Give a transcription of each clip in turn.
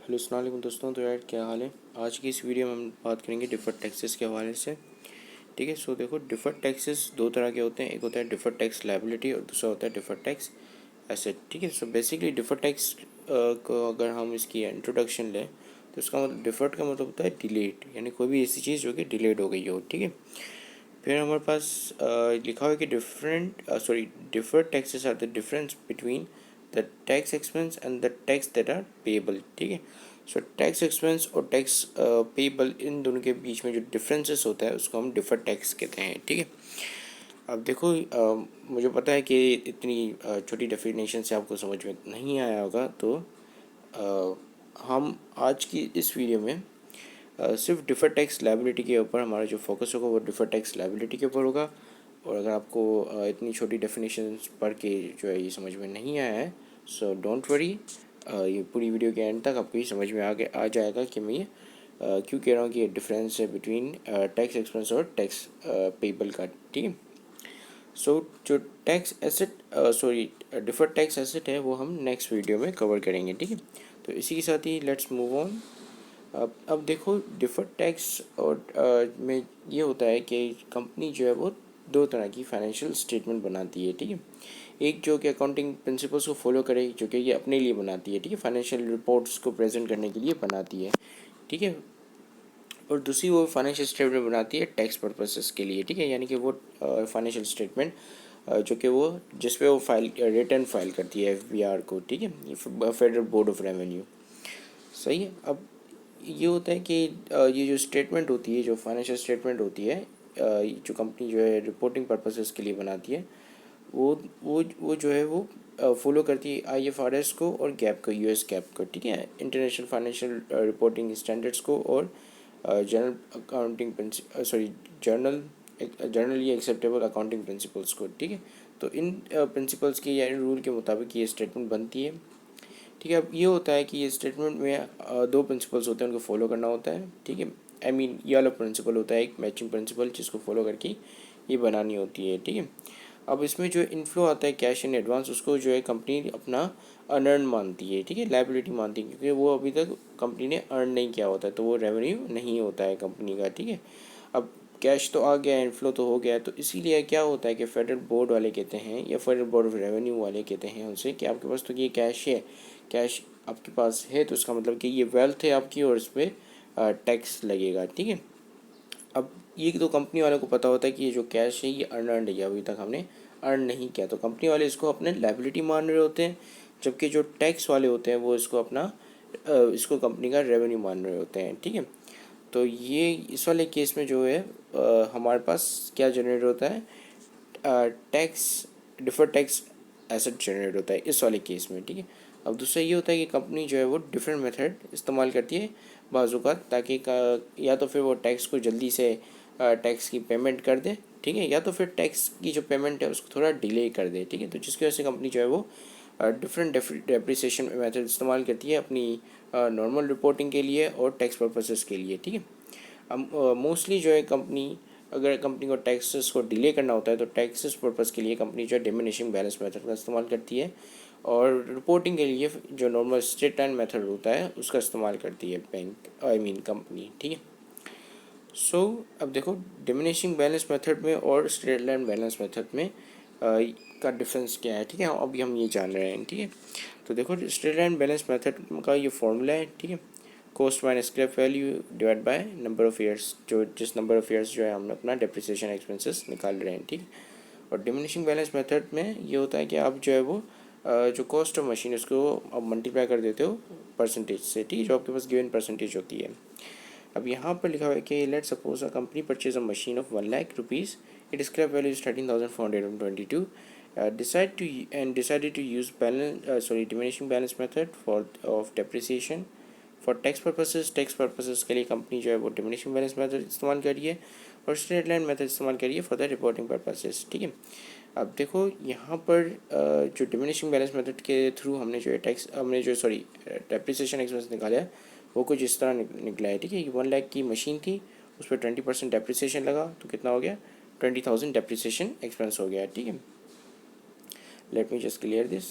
Hello अस्सलाम वालेकुम दोस्तों। तो यार क्या हाल है। आज की इस वीडियो में हम बात करेंगे डिफर्ड टैक्सेस के हवाले से। ठीक है। सो देखो, डिफर्ड टैक्सेस दो तरह के होते हैं। एक होता है डिफर्ड टैक्स लायबिलिटी और दूसरा होता है डिफर्ड टैक्स एसेट। ठीक है। सो बेसिकली डिफर्ड टैक्स को अगर हम इसकी इंट्रोडक्शन लें तो इसका मतलब डिफर्ड का मतलब होता है डिलेड, यानी कोई भी ऐसी चीज़ जो कि डिलेड हो गई हो। ठीक है। फिर हमारे पास लिखा हुआ है कि deferred taxes are the difference between the tax expense and the tax that are payable. ठीक है। सो टैक्स एक्सपेंस और टैक्स पेएबल, इन दोनों के बीच में जो डिफरेंसेस होता है उसको हम डिफर्ड टैक्स कहते हैं। ठीक है। अब देखो, मुझे पता है कि इतनी छोटी डेफिनेशन से आपको समझ में नहीं आया होगा, तो हम आज की इस वीडियो में सिर्फ डिफर्ड टैक्स लायबिलिटी के ऊपर हमारा जो फोकस होगा वो डिफर्ड टैक्स लायबिलिटी के ऊपर होगा। और अगर आपको इतनी छोटी डेफिनेशन पढ़ के जो है ये समझ में नहीं आया है, सो डोंट वरी, ये पूरी वीडियो के एंड तक आपको ये समझ में आ जाएगा कि मैं ये क्यों कह रहा हूँ कि ये डिफरेंस है बिटवीन टैक्स एक्सपेंस और टैक्स पेबल का। ठीक है। सो जो tax asset deferred tax asset है वो हम नेक्स्ट वीडियो में कवर करेंगे। ठीक है। तो इसी के साथ ही लेट्स मूव ऑन। अब देखो, डिफर्ड टैक्स और में ये होता है कि कंपनी जो है वो दो तरह की फाइनेंशियल स्टेटमेंट बनाती है। ठीक है। एक जो कि अकाउंटिंग प्रिंसिपल्स को फॉलो करे, जो कि ये अपने लिए बनाती है। ठीक है। फाइनेंशियल रिपोर्ट्स को प्रेजेंट करने के लिए बनाती है। ठीक है। और दूसरी वो फाइनेंशियल स्टेटमेंट बनाती है टैक्स पर्पसेस के लिए। ठीक है। यानी कि वो फाइनेंशियल स्टेटमेंट जो कि वो जिस पे वो रिटर्न फाइल करती है FBR को। ठीक है। Federal board of revenue. सही है। अब ये होता है कि ये जो स्टेटमेंट होती है, जो फाइनेंशियल स्टेटमेंट होती है, जो कंपनी जो है रिपोर्टिंग पर्पसेस के लिए बनाती है, वो जो है वो फॉलो करती है IFRS को और गैप को, US गैप को। ठीक है। इंटरनेशनल फाइनेंशियल रिपोर्टिंग स्टैंडर्ड्स को और general accounting generally acceptable accounting principles को। ठीक है। तो इन प्रिंसिपल्स के या इन रूल के मुताबिक ये स्टेटमेंट बनती है। ठीक है। अब ये होता है कि ये स्टेटमेंट में दो प्रिंसिपल्स होते हैं, उनको फॉलो करना होता है। ठीक है। ये वाला प्रिंसिपल होता है एक मैचिंग प्रिंसिपल, जिसको फॉलो करके ये बनानी होती है। ठीक है। अब इसमें जो इनफ्लो आता है कैश इन एडवांस, उसको जो है कंपनी अपना अनअर्न मानती है। ठीक है। लायबिलिटी मानती है, क्योंकि वो अभी तक कंपनी ने अर्न नहीं किया होता है, तो वो रेवेन्यू नहीं होता है कंपनी का। ठीक है। अब कैश तो आ गया है, इनफ्लो तो हो गया है, तो इसीलिए क्या होता है कि फेडरल बोर्ड वाले कहते हैं या फेडरल बोर्ड ऑफ रेवेन्यू वाले कहते हैं उनसे कि आपके पास तो ये कैश है, कैश आपके पास है, तो इसका मतलब कि ये वेल्थ है आपकी और इस पर टैक्स लगेगा। ठीक है। अब ये तो कंपनी वालों को पता होता है कि ये जो कैश है ये अनअर्नड है, अभी तक हमने अर्न नहीं किया, तो कंपनी वाले इसको अपने लायबिलिटी मान रहे होते हैं, जबकि जो टैक्स वाले होते हैं वो इसको अपना इसको कंपनी का रेवेन्यू मान रहे होते हैं। ठीक है। तो ये इस वाले केस में जो है हमारे पास क्या जनरेट होता है, tax deferred tax asset generate होता है इस वाले केस में। ठीक है। अब दूसरा ये होता है कि कंपनी जो है वो डिफरेंट मेथड इस्तेमाल करती है बाज़ूक़ात, ताकि या तो फिर वो टैक्स को जल्दी से टैक्स की पेमेंट कर दे। ठीक है। या तो फिर टैक्स की जो पेमेंट है उसको थोड़ा डिले कर दे। ठीक है। तो जिसकी वजह से कंपनी जो है वो डिफरेंट डेप्रिसिएशन मेथड इस्तेमाल करती है अपनी नॉर्मल रिपोर्टिंग के लिए और टैक्स पर्पसेस के लिए। ठीक है। अब मोस्टली जो है कंपनी, अगर कंपनी को टैक्सेस को डिले करना होता है तो टैक्सेस पर्पज़ के लिए कंपनी जो है डिमिनिशिंग बैलेंस मेथड का इस्तेमाल करती है, और रिपोर्टिंग के लिए जो नॉर्मल स्ट्रेट लाइन मेथड होता है उसका इस्तेमाल करती है कंपनी। ठीक है। सो अब देखो, डिमिनिशिंग बैलेंस मेथड में और स्ट्रेट लाइन बैलेंस मेथड में का डिफरेंस क्या है। ठीक है। अभी हम ये जान रहे हैं। ठीक है। तो देखो, स्ट्रेट लाइन बैलेंस मेथड का ये फॉर्मूला है। ठीक है। Cost minus scrap value divide by number of years, जिस नंबर ऑफ़ ईयर्स जो है हम अपना डेप्रिसिएशन एक्सपेंसेस निकाल रहे हैं। ठीक। और डिमिनिशिंग बैलेंस मेथड में ये होता है कि आप जो है वो जो कॉस्ट ऑफ मशीन उसको आप मल्टीप्लाई कर देते हो परसेंटेज से। ठीक है। जो आपके पास गिवन परसेंटेज होती है। अब यहाँ पर लिखा हुआ है कि let suppose a company purchase a machine of 1,00,000 rupees, it scrap value is 13,422, decided to use diminishing balance method of depreciation for tax purposes के लिए कंपनी जो है वो डिमिनिशिंग बैलेंस मेथड इस्तेमाल करिए और स्ट्रेट लाइन मेथड इस्तेमाल करिए फॉर द रिपोर्टिंग पर्पसेस। ठीक है। अब देखो, यहाँ पर जो डिमिनिशिंग बैलेंस मेथड के थ्रू हमने जो है डेप्रिसिएशन एक्सपेंस निकाला है वो कुछ इस तरह निकला है। ठीक है। 1,00,000 की मशीन थी, उस पर 20% डेप्रिसिएशन लगा, तो कितना हो गया, 20,000 डेप्रिसिएशन एक्सपेंस हो गया। ठीक है। Let me just clear this.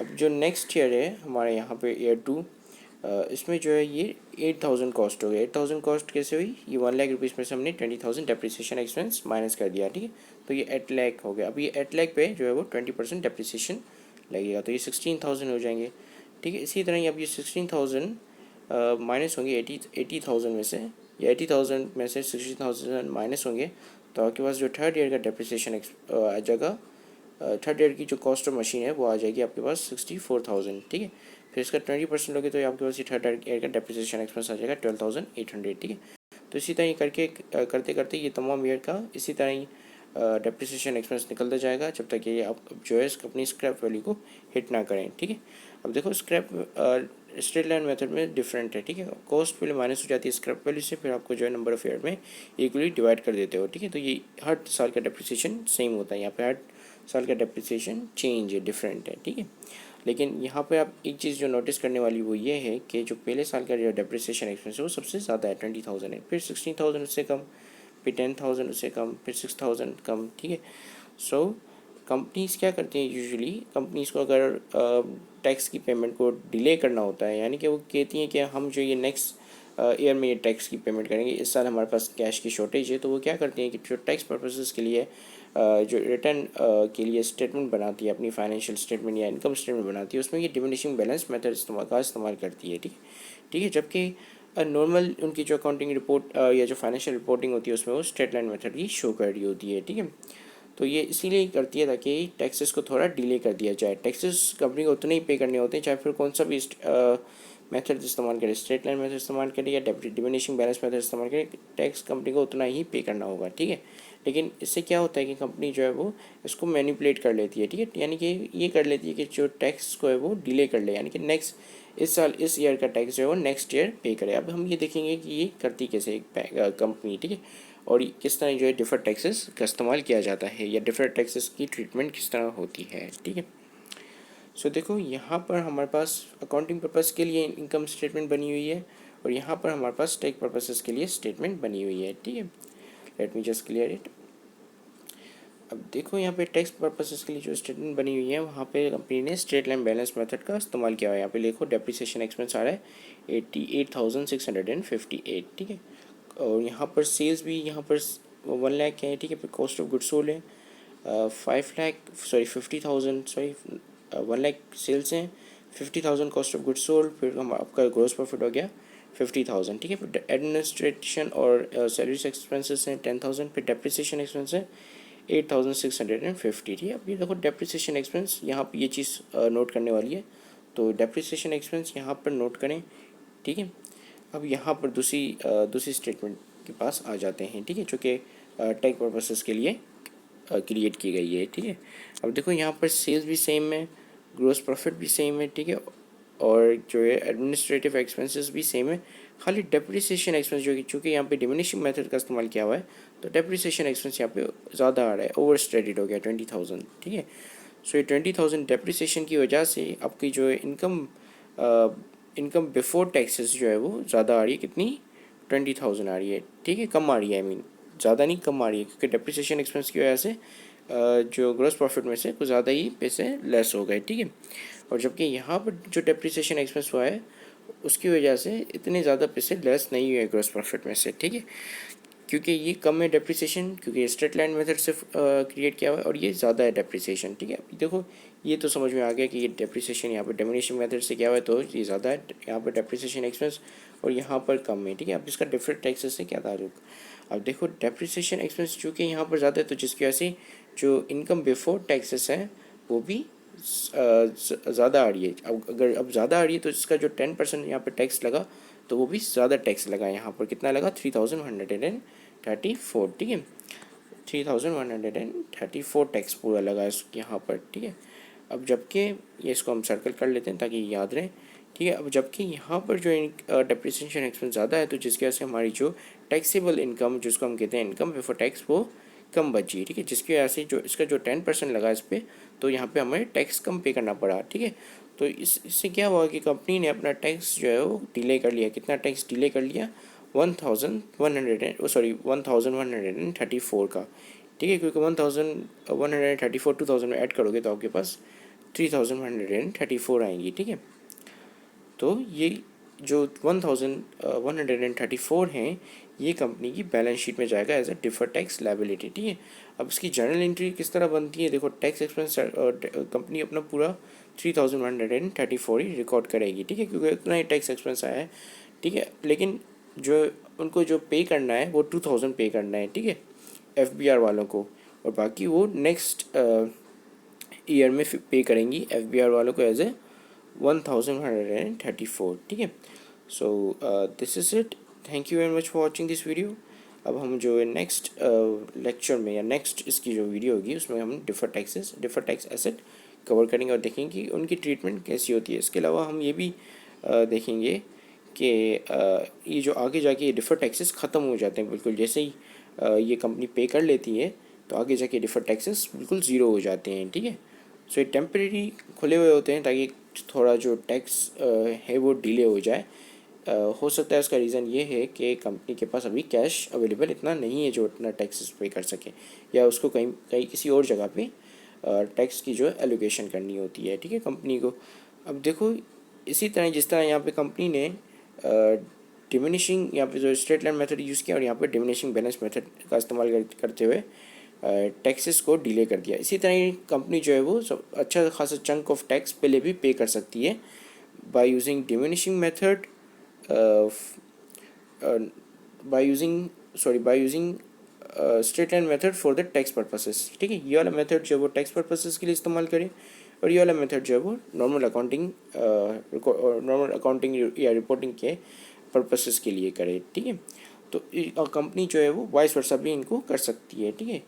अब जो नेक्स्ट ईयर है हमारे यहाँ पे ईयर 2, इसमें जो है ये 8,000 कॉस्ट हो गया। 8,000 कॉस्ट कैसे हुई, ये 1,00,000 रुपीज़ में से हमने 20,000 डेप्रिसिएशन एक्सपेंस माइनस कर दिया, ठीक है। तो ये 8,00,000 हो गया। अब ये 8,00,000 पे जो है वो 20% डेप्रिसिएशन लगेगा, तो ये 16,000 हो जाएंगे, ठीक है। इसी तरह अब ये 16,000 माइनस होंगे 80,000 में से, या 80,000 में से 16,000 माइनस होंगे, तो आपके पास जो थर्ड ईयर का डेप्रिसिएशन आ जाएगा। थर्ड ईयर की जो कॉस्ट ऑफ मशीन है वो आ जाएगी आपके पास 64,000, ठीक है। फिर इसका 20% लोगे तो आपके पास ये थर्ड ईयर का डेप्रिसिएशन एक्सपेंस आ जाएगा 12,800, ठीक है। तो इसी तरह करके करते करते ये तमाम ईयर का इसी तरह ही डेप्रिसिएशन एक्सपेंस निकलता जाएगा, जब तक ये आप जो है अपनी स्क्रैप वैल्यू को हिट ना करें, ठीक है। अब देखो स्क्रैप स्ट्रेट लाइन मेथड में डिफरेंट है, ठीक है। कॉस्ट पहले माइनस हो जाती है स्क्रैप वैल्यू से, फिर आपको जो है नंबर ऑफ ईयर में इक्वली डिवाइड कर देते हो, ठीक है। तो ये हर साल का डेप्रिसिएशन सेम होता है, यहाँ पे हर साल का डेप्रिसिएशन चेंज है, डिफरेंट है, ठीक है। लेकिन यहाँ पे आप एक चीज़ जो नोटिस करने वाली वो ये है कि जो पहले साल का जो डेप्रिसिएशन एक्सपेंस है वो सबसे ज़्यादा है, 20,000 है, फिर 16,000 उससे कम, फिर 10,000 उससे कम, फिर 6,000 कम, ठीक है। सो कंपनीज़ क्या करती हैं, यूजुअली कंपनीज़ को अगर टैक्स की पेमेंट को डिले करना होता है, यानी कि वो कहती हैं कि हम जो ये नेक्स्ट ईयर में ये टैक्स की पेमेंट करेंगे, इस साल हमारे पास कैश की शॉर्टेज है, तो वो क्या करती हैं कि जो टैक्स पर्पसेस के लिए जो रिटर्न के लिए स्टेटमेंट बनाती है, अपनी फाइनेंशियल स्टेटमेंट या इनकम स्टेटमेंट बनाती है, उसमें ये डिमिनिशिंग बैलेंस मेथड इस्तेमाल करती है, ठीक है, ठीक है। जबकि नॉर्मल उनकी जो अकाउंटिंग रिपोर्ट या जो फाइनेंशियल रिपोर्टिंग होती है उसमें वो स्ट्रेट लाइन मेथड ही शो कर रही होती है, ठीक है। तो ये इसीलिए करती है ताकि टैक्सेस को थोड़ा डिले कर दिया जाए। टैक्सेस कंपनी को उतने ही पे करने होते हैं, चाहे फिर कौन सा भी मेथड इस्तेमाल करें, स्ट्रेट लाइन मेथड इस्तेमाल करें या डिमिनिशिंग बैलेंस मेथड इस्तेमाल करें, टैक्स कंपनी को उतना ही पे करना होगा, ठीक है। लेकिन इससे क्या होता है कि कंपनी जो है वो इसको मैनिपुलेट कर लेती है, ठीक है। यानी कि ये कर लेती है कि जो टैक्स को है वो डिले कर ले, यानी कि नेक्स्ट इस साल इस ईयर का टैक्स जो है वो नेक्स्ट ईयर पे करे। अब हम ये देखेंगे कि ये करती कैसे एक कंपनी, ठीक है, और किस तरह जो है डिफर्ड टैक्सेस का इस्तेमाल किया जाता है या डिफर्ड टैक्सेस की ट्रीटमेंट किस तरह होती है, ठीक है। सो देखो यहाँ पर हमारे पास अकाउंटिंग पर्पस के लिए इनकम स्टेटमेंट बनी हुई है, और यहाँ पर हमारे पास टैक्स पर्पसेस के लिए स्टेटमेंट बनी हुई है, ठीक है। Let me just clear it. अब देखो यहाँ पे टैक्स पर्पसेस के लिए जो स्टेटमेंट बनी हुई है वहाँ पे कंपनी ने स्ट्रेट लाइन बैलेंस मेथड का इस्तेमाल किया हुआ है। यहाँ पे देखो डेप्रिसिएशन एक्सपेंस आ रहा है 88,658, ठीक है। और यहाँ पर सेल्स भी यहाँ पर 1,00,000 है, ठीक है। फिर कॉस्ट ऑफ गुड्स सोल्ड है 50,000 सॉरी 1,00,000 सेल्स हैं, 50,000 कॉस्ट ऑफ गुड्स सोल्ड, फिर हम आपका ग्रॉस प्रॉफिट हो गया 50,000, ठीक है। फिर एडमिनिस्ट्रेशन और सैलरीज एक्सपेंसेस हैं 10,000, फिर डेप्रिसिएशन एक्सपेंस है 8,650, ठीक है। अब ये देखो डेप्रिसिएशन एक्सपेंस, यहाँ पर ये चीज़ नोट करने वाली है, तो डेप्रिसिएशन एक्सपेंस यहाँ पर नोट करें, ठीक है। अब यहाँ पर दूसरी स्टेटमेंट के पास आ जाते हैं, ठीक है, जो कि टैक्स पर्पसेस के लिए क्रिएट की गई है, ठीक है। अब देखो यहाँ पर सेल्स भी सेम है, ग्रॉस प्रॉफिट भी सेम है, ठीक है, और जो है एडमिनिस्ट्रेटिव एक्सपेंसेस भी सेम है। खाली डेप्रिसिएशन एक्सपेंस जो कि चूँकि यहाँ पे डिमिनिशिंग मेथड का इस्तेमाल किया हुआ है, तो डेप्रिसिएशन एक्सपेंस यहाँ पे ज़्यादा आ रहा है, ओवर स्टेटेड हो गया 20,000, ठीक है। सो ये 20,000 डेप्रिसिएशन की वजह से आपकी जो है इनकम बिफोर टैक्सेस जो है वो ज़्यादा आ रही है, कितनी 20,000 आ रही है, ठीक है, कम आ रही है, आई मीन ज़्यादा नहीं कम आ रही है, क्योंकि डेप्रिसिएशन एक्सपेंस की वजह से जो ग्रॉस प्रॉफिट में से कुछ ज़्यादा ही पैसे लेस हो गए, ठीक है। और जबकि यहाँ पर जो डेप्रिसिएशन एक्सपेंस हुआ है उसकी वजह से इतने ज़्यादा पैसे लेस नहीं हुए ग्रॉस प्रॉफिट में से, ठीक है, क्योंकि ये कम है डेप्रिसिएशन, क्योंकि स्ट्रेट लाइन मेथड से क्रिएट किया हुआ है, और ये ज़्यादा है डेप्रिसिएशन, ठीक है। अभी देखो ये तो समझ में आ गया कि ये डेप्रिसिएशन यहाँ पर डिमिनिशिंग मेथड से क्या हुआ है, तो ये ज़्यादा है यहाँ पर डेप्रिसिएशन एक्सपेंस, और यहाँ पर कम है, ठीक है। अब इसका डिफरेंट टैक्सेस से क्या ताल्लुक। अब देखो डेप्रिसिएशन एक्सपेंस चूँकि यहाँ पर ज़्यादा है, तो जिसकी वजह से जो इनकम बिफोर टैक्सेस है वो भी ज़्यादा आ रही है। अब अगर अब ज़्यादा आ रही है तो इसका जो 10% यहाँ पर टैक्स लगा, तो वो भी ज़्यादा टैक्स लगा। यहाँ पर कितना लगा 3,134, ठीक है, 3,134 टैक्स पूरा लगा यहाँ पर, ठीक है। अब जबकि ये इसको हम सर्कल कर लेते हैं ताकि याद रहे, ठीक है। अब जबकि यहाँ पर जो डेप्रिसिएशन एक्सपेंस ज़्यादा है, तो जिसकी वजह से हमारी जो टैक्सेबल इनकम जिसको हम कहते हैं इनकम बिफोर टैक्स वो कम बची, ठीक है, जिसकी वजह से जो इसका जो 10% लगा इस पर, तो यहाँ पे हमें टैक्स कम पे करना पड़ा, ठीक है। तो इससे क्या हुआ कि कंपनी ने अपना टैक्स जो है वो डिले कर लिया। कितना टैक्स डिले कर लिया 1,134 का, ठीक है, क्योंकि 1,134 2,000 में ऐड करोगे तो आपके पास 3,134 आएंगी, ठीक है। तो ये जो 1134 हैं ये कंपनी की बैलेंस शीट में जाएगा as a deferred tax liability, ठीक है। अब इसकी जर्नल एंट्री किस तरह बनती है, देखो टैक्स एक्सपेंस कंपनी अपना पूरा 3134 ही रिकॉर्ड करेगी, ठीक है, क्योंकि इतना ही टैक्स एक्सपेंस आया है, ठीक है। लेकिन जो उनको जो पे करना है वो 2000 पे करना है, ठीक है, FBR वालों को, और बाकी वो नेक्स्ट ईयर में पे करेंगी FBR वालों को एज ए 1134, ठीक है। So this is it, thank you very much for watching this video. अब हम जो नेक्स्ट लेक्चर में या नेक्स्ट इसकी जो वीडियो होगी उसमें हम डिफर टैक्स एसेट कवर करेंगे और देखेंगे कि उनकी ट्रीटमेंट कैसी होती है। इसके अलावा हम ये भी देखेंगे कि ये जो आगे जाके डिफर टैक्सेस ख़त्म हो जाते हैं बिल्कुल, जैसे ही ये कंपनी पे कर लेती है तो आगे जाके डिफर टैक्सेस बिल्कुल ज़ीरो हो जाते हैं, ठीक है। सो ये टेम्परेरी खुले हुए होते हैं ताकि थोड़ा जो टैक्स है वो डिले हो जाए। हो सकता है उसका रीज़न ये है कि कंपनी के पास अभी कैश अवेलेबल इतना नहीं है जो इतना टैक्सेस पे कर सके, या उसको कहीं कहीं किसी और जगह पे टैक्स की जो एलोकेशन करनी होती है, ठीक है, कंपनी को। अब देखो इसी तरह जिस तरह यहाँ पे कंपनी ने डिमिनिशिंग यहाँ पे जो स्ट्रेट लाइन मेथड यूज़ किया और यहाँ पे डिमिनिशिंग बैलेंस मेथड का इस्तेमाल करते हुए टैक्सेस को डिले कर दिया, इसी तरह ही कंपनी जो है वो सब अच्छा खासा चंक ऑफ टैक्स पहले भी पे कर सकती है by using diminishing method, by using straight line method for the tax purposes, ठीक है। ये वाला मेथड जो है वो टैक्स पर्पसेस के लिए इस्तेमाल करें और ये वाला मेथड जो है वो नॉर्मल अकाउंटिंग या रिपोर्टिंग के पर्पसेस के लिए करें, ठीक है। तो कंपनी जो है वो वाइस वर्सा भी इनको कर सकती है, ठीक है।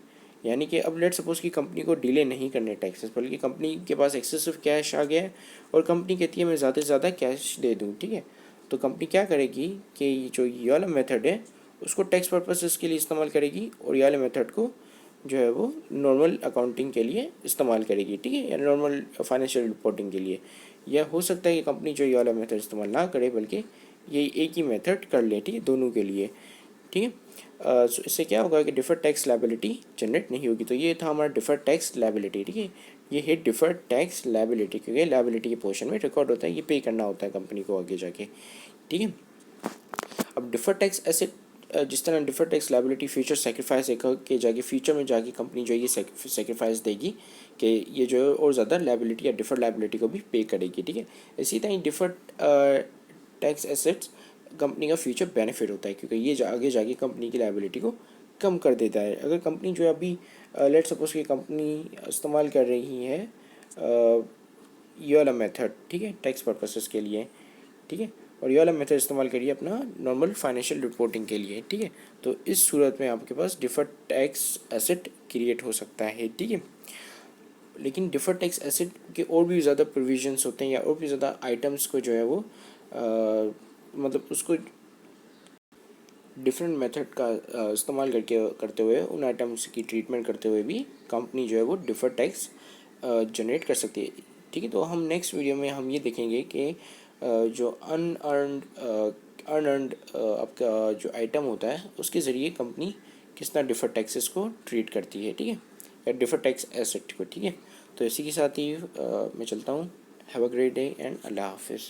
यानी कि अब लेट सपोज की कंपनी को डिले नहीं करने टैक्सेस, बल्कि कंपनी के पास एक्सेसिव कैश आ गया है और कंपनी कहती है मैं ज़्यादा से ज़्यादा कैश दे दूँ, ठीक है। तो कंपनी क्या करेगी कि जो ये वाला मेथड है उसको टैक्स पर्पसेस के लिए इस्तेमाल करेगी और ये वाले मेथड को जो है वो नॉर्मल अकाउंटिंग के लिए इस्तेमाल करेगी, ठीक है, या नॉर्मल फाइनेंशियल रिपोर्टिंग के लिए। या हो सकता है कि कंपनी जो ये वाला मेथड इस्तेमाल ना करे बल्कि ये एक ही मेथड कर ले, ठीक है, दोनों के लिए, ठीक है। सो इससे क्या होगा कि डिफर्ड टैक्स लायबिलिटी जनरेट नहीं होगी। तो ये था हमारा डिफर्ड टैक्स लायबिलिटी, ठीक है। ये है डिफर्ड टैक्स लायबिलिटी, क्योंकि लायबिलिटी के पोर्शन में रिकॉर्ड होता है, ये पे करना होता है कंपनी को आगे जाके, ठीक है। अब डिफर्ड टैक्स एसेट जिस तरह deferred tax liability future sacrifice के जाके फ्यूचर में जाके कंपनी जो है ये सेक्रीफाइस देगी कि ये जो है और ज़्यादा लायबिलिटी या डिफर्ड लायबिलिटी को भी पे करेगी, ठीक है। इसी तरह डिफर्ड टैक्स एसेट्स कंपनी का फ्यूचर बेनिफिट होता है, क्योंकि ये आगे जाके कंपनी की लायबिलिटी को कम कर देता है। अगर कंपनी जो है अभी लेट सपोज की कंपनी इस्तेमाल कर रही है ये वाला मेथड, ठीक है, टैक्स पर्पसेस के लिए, ठीक है, और ये वाला मेथड इस्तेमाल करिए अपना नॉर्मल फाइनेंशियल रिपोर्टिंग के लिए, ठीक है। तो इस सूरत में आपके पास डिफर्ड टैक्स एसेट क्रिएट हो सकता है, ठीक है। लेकिन डिफर्ड टैक्स एसेट के और भी ज़्यादा प्रोविजंस होते हैं या और भी ज़्यादा आइटम्स को जो है वो मतलब उसको डिफरेंट मेथड का इस्तेमाल करते हुए उन आइटम्स की ट्रीटमेंट करते हुए भी कंपनी जो है वो डिफर्ड टैक्स जनरेट कर सकती है, ठीक है। तो हम नेक्स्ट वीडियो में हम ये देखेंगे कि जो अनअर्नड आपका जो आइटम होता है उसके ज़रिए कंपनी किस तरह डिफर्ड टैक्सेस को ट्रीट करती है, ठीक है, या डिफर्ड टैक्स एसेट को, ठीक है। तो इसी के साथ ही मैं चलता हूँ। Have a great day and अल्लाह हाफिज़।